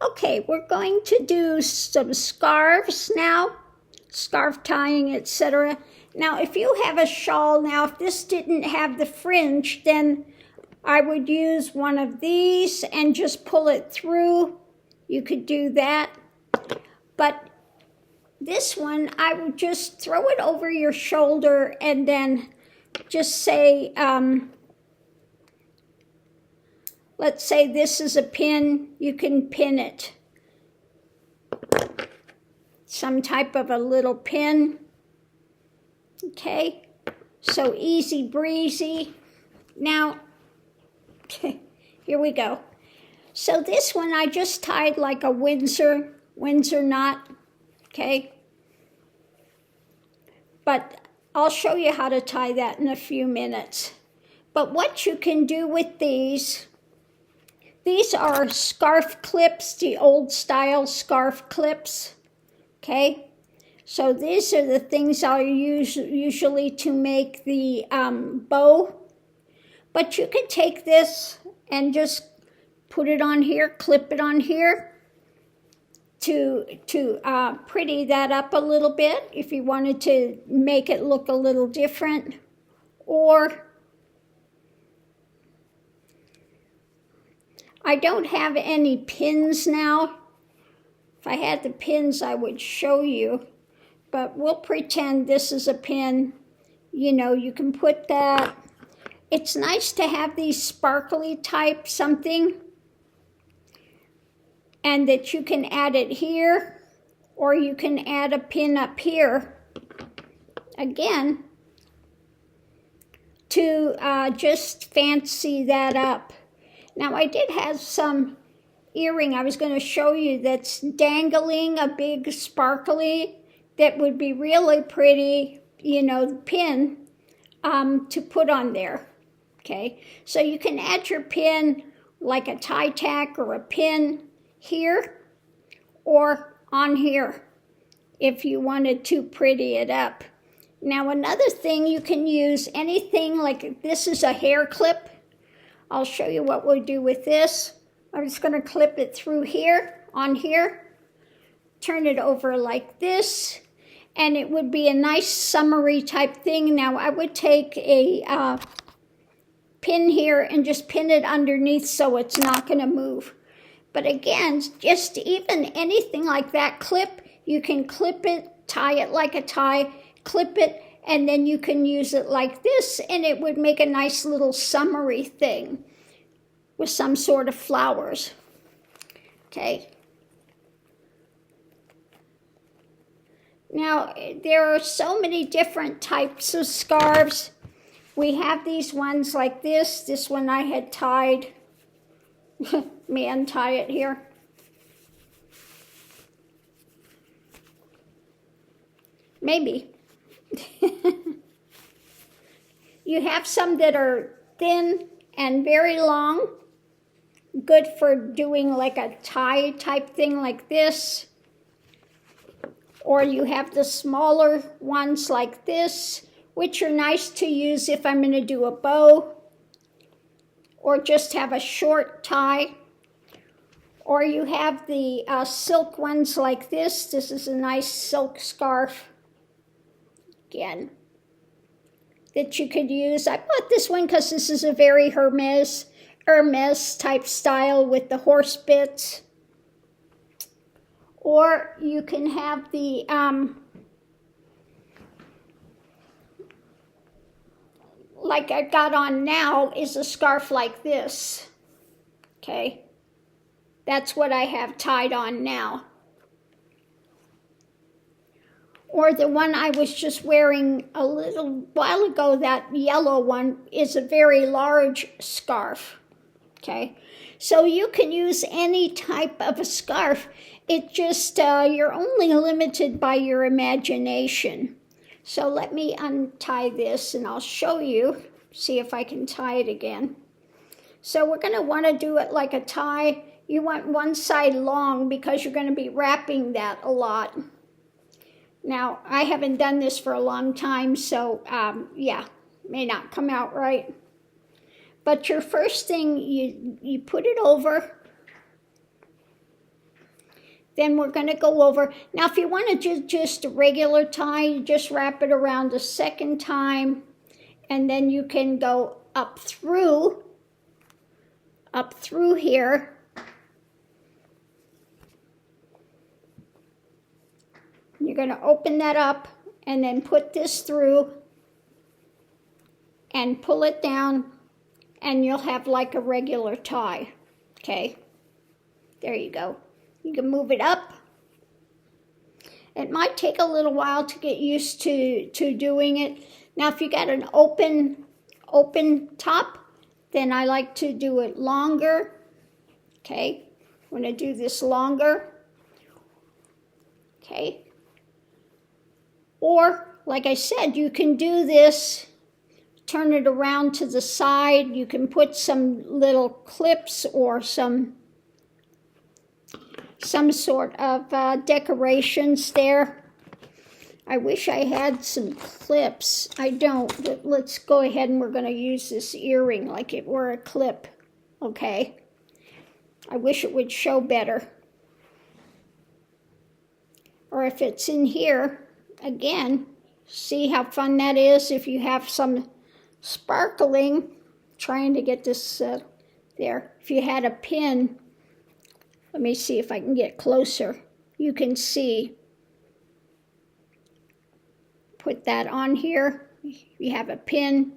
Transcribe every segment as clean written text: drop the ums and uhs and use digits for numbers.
Okay, we're going to do some scarves now, scarf tying, etc. Now, if you have a shawl, now if this didn't have the fringe, then I would use one of these and just pull it through. You could do that. But this one, I would just throw it over your shoulder and then just say, let's say this is a pin, you can pin it. Some type of a little pin. Okay, so easy breezy. Now, here we go. So this one I just tied like a Windsor knot, okay? But I'll show you how to tie that in a few minutes. But what you can do with these are scarf clips, the old style scarf clips, okay? So these are the things I'll use usually to make the bow. But you could take this and just put it on here, clip it on here to pretty that up a little bit if you wanted to make it look a little different. Or I don't have any pins now. If I had the pins, I would show you. But we'll pretend this is a pin. You know, you can put that. It's nice to have these sparkly type something. And that you can add it here. Or you can add a pin up here. Again. To just fancy that up. Now I did have some earring I was going to show you that's dangling, a big sparkly, that would be really pretty, you know, the pin to put on there, okay? So you can add your pin like a tie tack or a pin here or on here if you wanted to pretty it up. Now another thing, you can use anything like this is a hair clip. I'll show you what we'll do with this. I'm just going to clip it through here, on here, turn it over like this, and it would be a nice summery type thing. Now I would take a pin here and just pin it underneath so it's not going to move. But again, just even anything like that clip, you can clip it, tie it like a tie, clip it, and then you can use it like this, and it would make a nice little summery thing with some sort of flowers. Okay. Now, there are so many different types of scarves. We have these ones like this. This one I had tied. Me untie it here. Maybe. You have some that are thin and very long, good for doing like a tie type thing like this. Or you have the smaller ones like this, which are nice to use if I'm going to do a bow, or just have a short tie. Or you have the silk ones like this. This is a nice silk scarf. Again, that you could use. I bought this one because this is a very Hermes type style with the horse bits. Or you can have the like I got on now is a scarf like this. Okay, that's what I have tied on now. Or the one I was just wearing a little while ago, that yellow one, is a very large scarf, okay? So you can use any type of a scarf. It just, you're only limited by your imagination. So let me untie this and I'll show you, see if I can tie it again. So we're gonna wanna do it like a tie. You want one side long because you're gonna be wrapping that a lot. Now, I haven't done this for a long time, so yeah, may not come out right. But your first thing, you put it over, Then we're going to go over. Now, if you want to do just a regular tie, you just wrap it around a second time, and then you can go up through here. You're going to open that up and then put this through and pull it down, and you'll have like a regular tie. Okay, there you go. You can move it up. It might take a little while to get used to doing it. Now, if you got an open top, then I like to do it longer. Okay, I'm going to do this longer. Okay. Or, like I said, you can do this, turn it around to the side. You can put some little clips or some sort of decorations there. I wish I had some clips. I don't, but let's go ahead and we're going to use this earring like it were a clip. Okay. I wish it would show better. Or if it's in here, again, see how fun that is if you have some sparkling, trying to get this there. If you had a pin, let me see if I can get closer. You can see. Put that on here. You have a pin.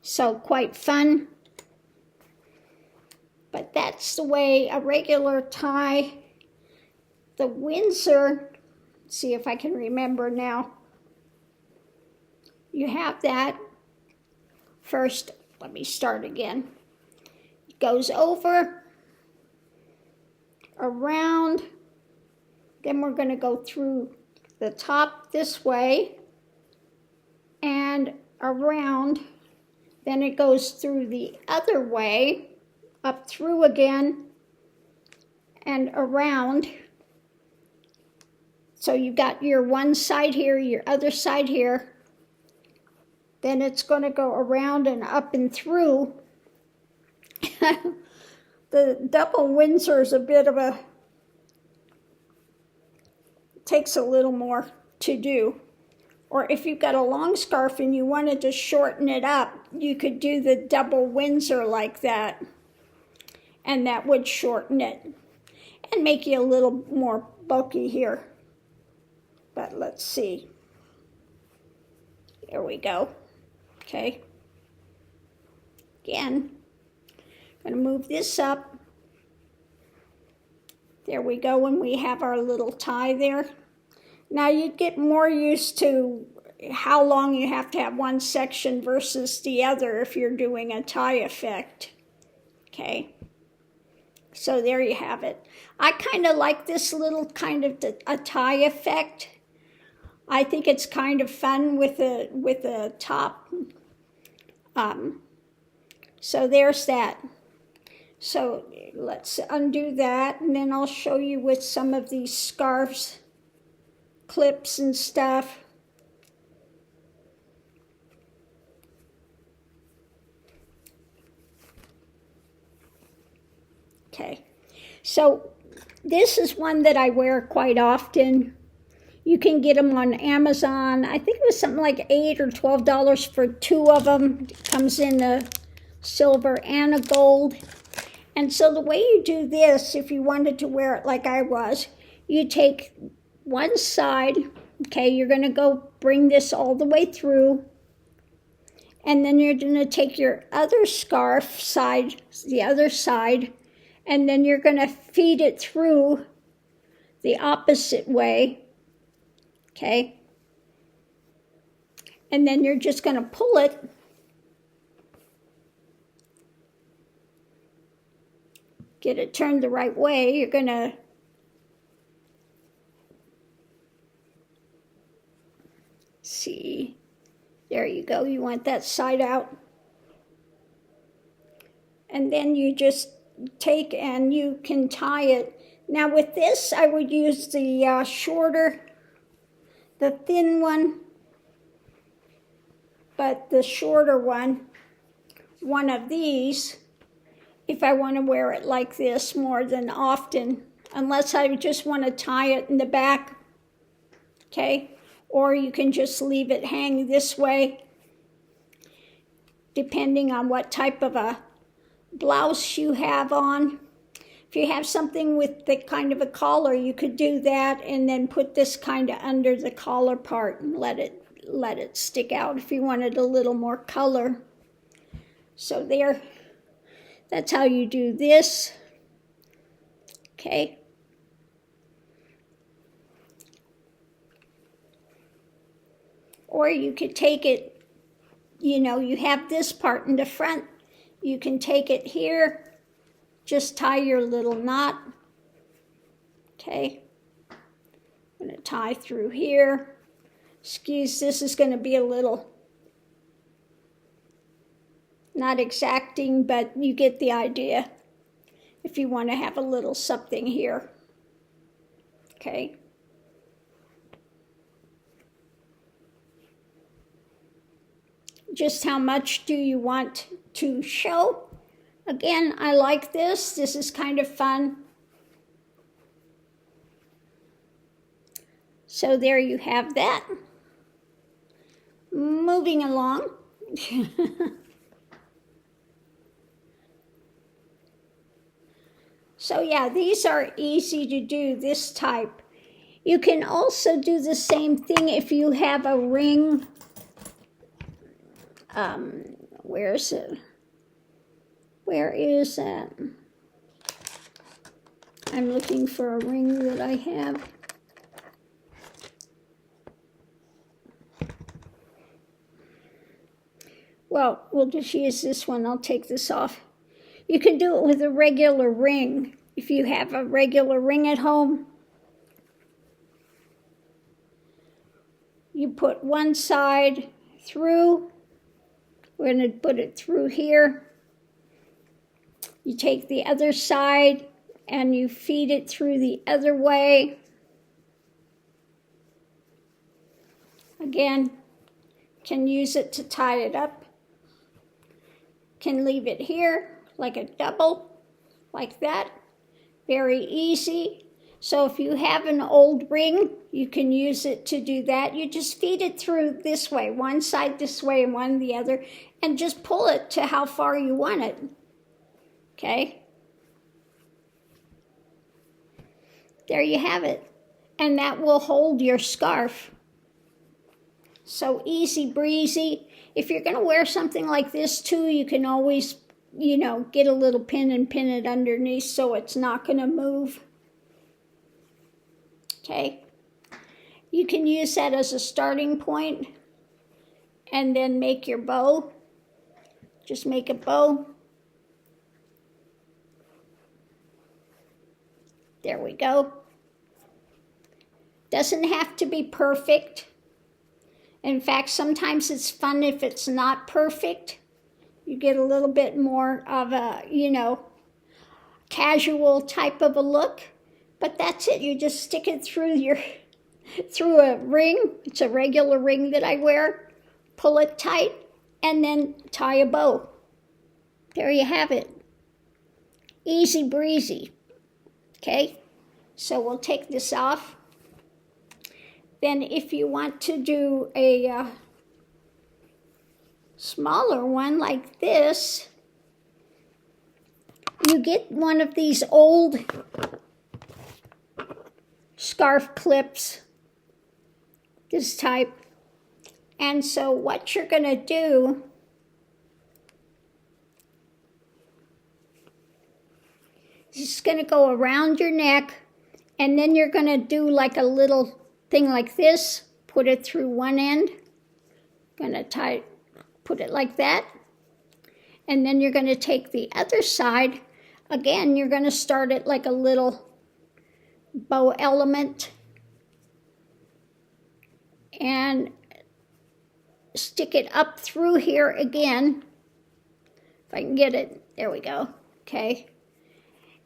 So quite fun. But that's the way a regular tie. The Windsor, see if I can remember now. You have that. First, let me start again. It goes over, around, then we're going to go through the top this way and around, then it goes through the other way, up through again and around. So you've got your one side here, your other side here, then it's going to go around and up and through. The double Windsor is a bit of a, takes a little more to do. Or if you've got a long scarf and you wanted to shorten it up, you could do the double Windsor like that. And that would shorten it and make you a little more bulky here. But let's see. There we go. Okay. Again, I'm going to move this up. There we go, and we have our little tie there. Now you get more used to how long you have to have one section versus the other if you're doing a tie effect. Okay. So there you have it. I kind of like this little kind of a tie effect. I think it's kind of fun with a top. So there's that. So let's undo that, and then I'll show you with some of these scarves, clips and stuff. Okay, so this is one that I wear quite often. You can get them on Amazon. I think it was something like $8 or $12 for 2 of them. It comes in a silver and a gold. And so the way you do this, if you wanted to wear it like I was, you take one side, okay, you're going to go bring this all the way through, and then you're going to take your other scarf side, the other side, and then you're going to feed it through the opposite way, okay? And then you're just going to pull it. Get it turned the right way. You're going to see. There you go. You want that side out. And then you just take and you can tie it. Now with this, I would use the shorter, the thin one, but the shorter one of these. If I want to wear it like this more than often, unless I just want to tie it in the back, okay? Or you can just leave it hang this way, depending on what type of a blouse you have on. If you have something with the kind of a collar, you could do that and then put this kind of under the collar part and let it stick out if you wanted a little more color. So there, that's how you do this, okay? Or you could take it, you know, you have this part in the front, you can take it here, just tie your little knot, okay? I'm going to tie through here. Excuse, this is going to be a little, not exacting, but you get the idea if you want to have a little something here, okay? Just how much do you want to show? Again, I like this. This is kind of fun. So there you have that. Moving along. So yeah, these are easy to do, this type. You can also do the same thing if you have a ring. Where is it? Where is that? I'm looking for a ring that I have. Well, we'll just use this one. I'll take this off. You can do it with a regular ring. If you have a regular ring at home, you put one side through. We're going to put it through here. You take the other side and you feed it through the other way. Again, can use it to tie it up. Can leave it here like a double, like that. Very easy. So if you have an old ring, you can use it to do that. You just feed it through this way, one side this way and one the other, and just pull it to how far you want it. Okay? There you have it. And that will hold your scarf. So easy breezy. If you're going to wear something like this too, you can always, you know, get a little pin and pin it underneath so it's not going to move. Okay? You can use that as a starting point and then make your bow. Just make a bow. There we go. Doesn't have to be perfect. In fact, sometimes it's fun if it's not perfect. You get a little bit more of a, you know, casual type of a look. But that's it. You just stick it through through a ring. It's a regular ring that I wear. Pull it tight and then tie a bow. There you have it. Easy breezy. Okay? So we'll take this off. Then if you want to do a smaller one like this, you get one of these old scarf clips, this type. And so what you're going to do is just going to go around your neck, and then you're going to do like a little thing like this, put it through one end, gonna put it like that, and then you're gonna take the other side. Again, you're gonna start it like a little bow element and stick it up through here again. If I can get it, there we go, okay.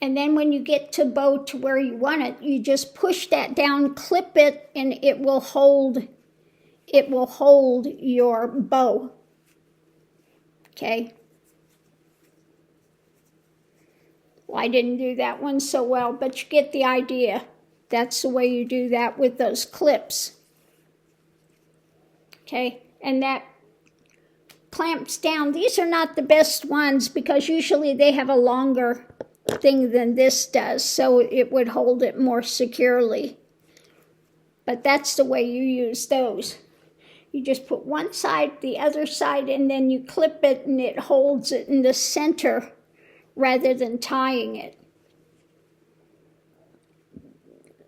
And then when you get to bow to where you want it, you just push that down, clip it, and it will hold your bow. Okay? Well, I didn't do that one so well, but you get the idea. That's the way you do that with those clips. Okay, and that clamps down. These are not the best ones because usually they have a longer thing than this does, so it would hold it more securely. But that's the way you use those. You just put one side, the other side, and then you clip it and it holds it in the center rather than tying it.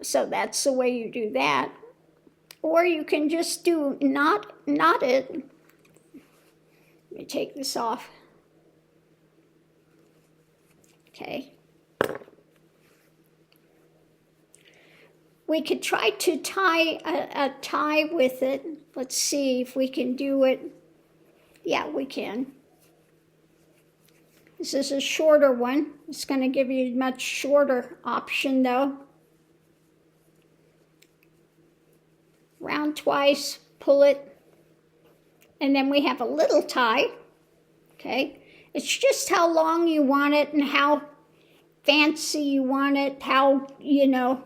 So that's the way you do that. Or you can just do knot it. Let me take this off. Okay. We could try to tie a tie with it. Let's see if we can do it. Yeah, we can. This is a shorter one. It's going to give you a much shorter option though. Round twice, pull it, and then we have a little tie. Okay, it's just how long you want it and how fancy you want it, how, you know,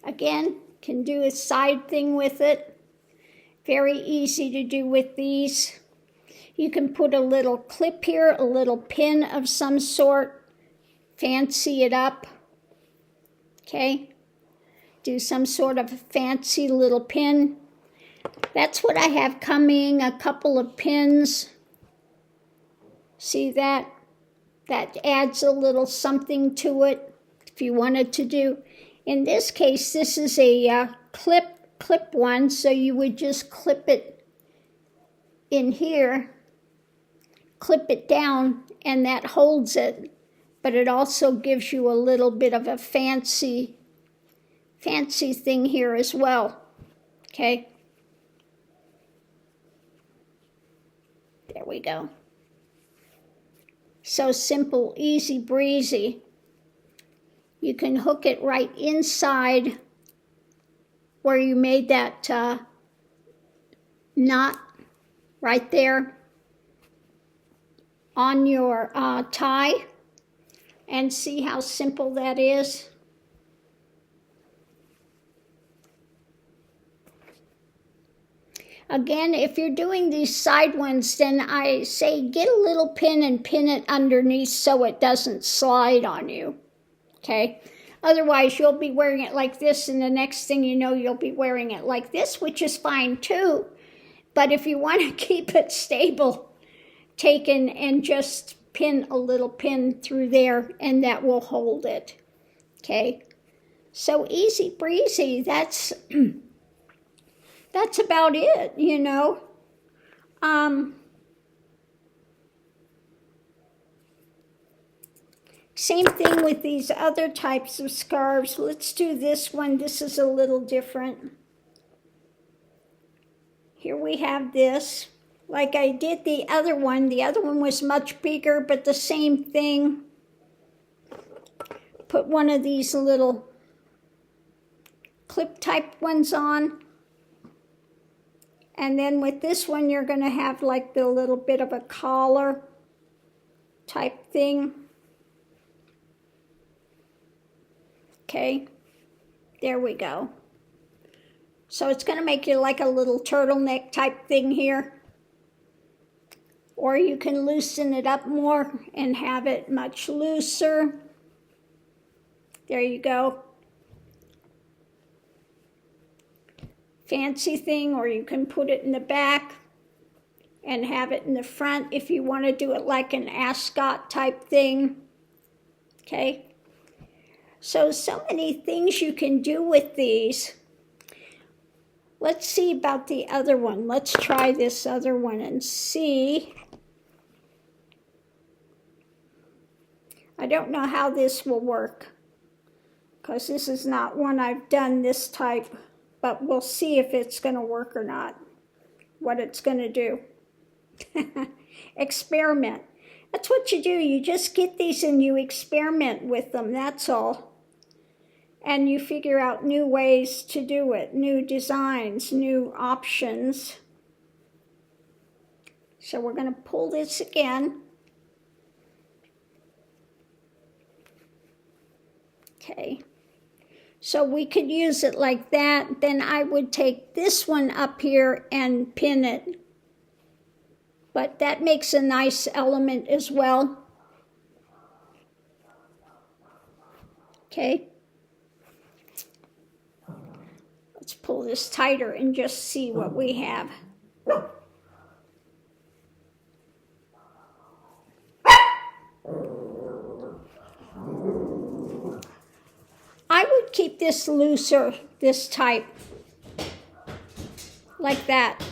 again, can do a side thing with it. Very easy to do with these. You can put a little clip here, a little pin of some sort, fancy it up. Okay, do some sort of fancy little pin. That's what I have coming, a couple of pins. See that? That adds a little something to it if you wanted to do. In this case, this is a clip one, so you would just clip it in here, clip it down, and that holds it. But it also gives you a little bit of a fancy thing here as well. Okay. There we go. So simple, easy breezy. You can hook it right inside where you made that knot right there on your tie, and see how simple that is. Again, if you're doing these side ones, then I say get a little pin and pin it underneath so it doesn't slide on you, okay? Otherwise, you'll be wearing it like this, and the next thing you know, you'll be wearing it like this, which is fine too. But if you want to keep it stable, take and just pin a little pin through there, and that will hold it, okay? So easy breezy, that's about it, you know. Same thing with these other types of scarves. Let's do this one. This is a little different. Here we have this. Like I did the other one. The other one was much bigger, but the same thing. Put one of these little clip type ones on. And then with this one, you're going to have like the little bit of a collar type thing. Okay, there we go. So it's going to make you like a little turtleneck type thing here. Or you can loosen it up more and have it much looser. There you go. Fancy thing, or you can put it in the back and have it in the front if you want to do it like an ascot type thing. Okay. So many things you can do with these. Let's see about the other one. Let's try this other one and see. I don't know how this will work, because this is not one I've done this type, but we'll see if it's going to work or not, what it's going to do. Experiment. That's what you do. You just get these and you experiment with them, that's all. And you figure out new ways to do it, new designs, new options. So we're going to pull this again. Okay. So we could use it like that. Then I would take this one up here and pin it. But that makes a nice element as well. Okay. Let's pull this tighter and just see what we have. I would keep this looser, this type, like that.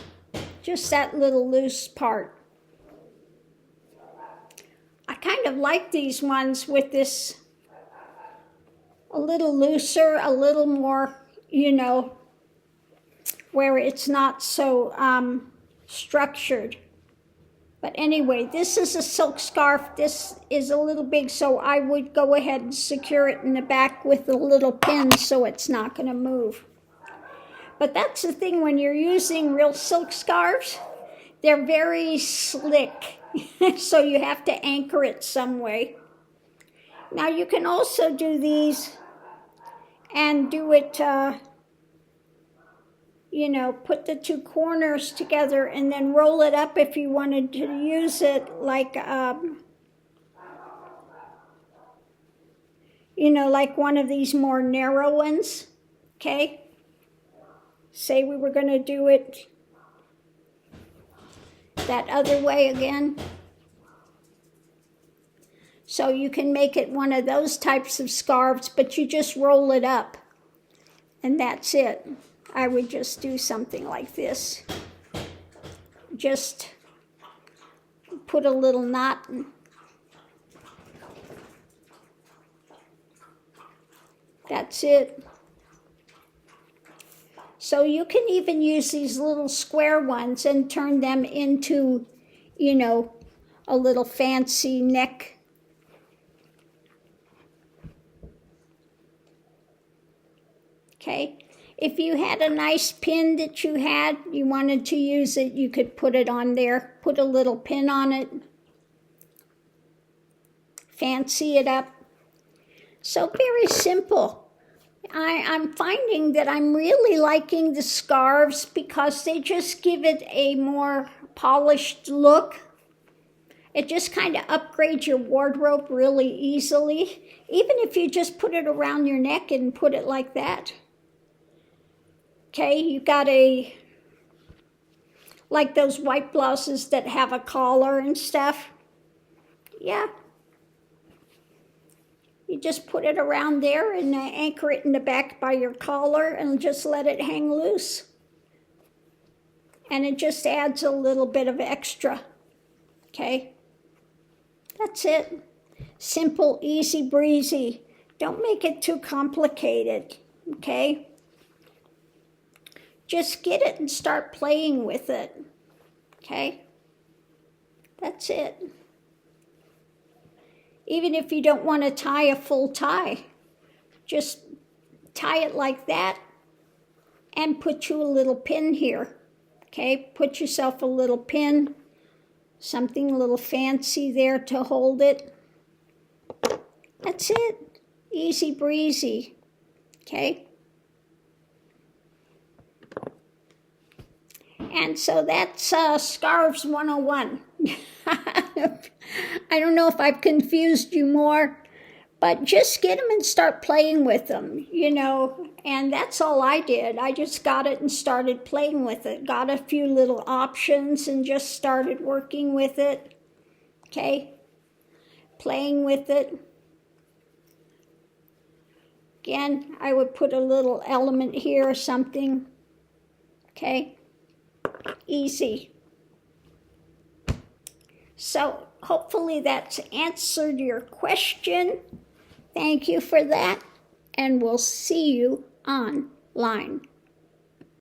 Just that little loose part. I kind of like these ones with this a little looser, a little more, you know, where it's not so structured. But anyway, this is a silk scarf. This is a little big, so I would go ahead and secure it in the back with a little pin so it's not going to move. But that's the thing, when you're using real silk scarves, they're very slick, so you have to anchor it some way. Now you can also do these and do it, you know, put the two corners together and then roll it up if you wanted to use it like, you know, like one of these more narrow ones, okay? Say we were going to do it that other way again. So you can make it one of those types of scarves, but you just roll it up, and that's it. I would just do something like this. Just put a little knot. That's it. So you can even use these little square ones and turn them into, you know, a little fancy neck. Okay. If you had a nice pin that you wanted to use it, you could put it on there, put a little pin on it, fancy it up. So very simple. I'm finding that I'm really liking the scarves because they just give it a more polished look. It just kind of upgrades your wardrobe really easily, even if you just put it around your neck and put it like that. Okay, you got like those white blouses that have a collar and stuff. Yeah. You just put it around there and anchor it in the back by your collar and just let it hang loose. And it just adds a little bit of extra. Okay? That's it. Simple, easy breezy. Don't make it too complicated. Okay? Just get it and start playing with it, okay? That's it. Even if you don't want to tie a full tie, just tie it like that and put you a little pin here, okay? Put yourself a little pin, something a little fancy there to hold it. That's it. Easy breezy, okay? And so that's Scarves 101. I don't know if I've confused you more, but just get them and start playing with them, you know. And that's all I did. I just got it and started playing with it. Got a few little options and just started working with it. Okay? Playing with it. Again, I would put a little element here or something. Okay? Easy. So hopefully that's answered your question. Thank you for that, and we'll see you online.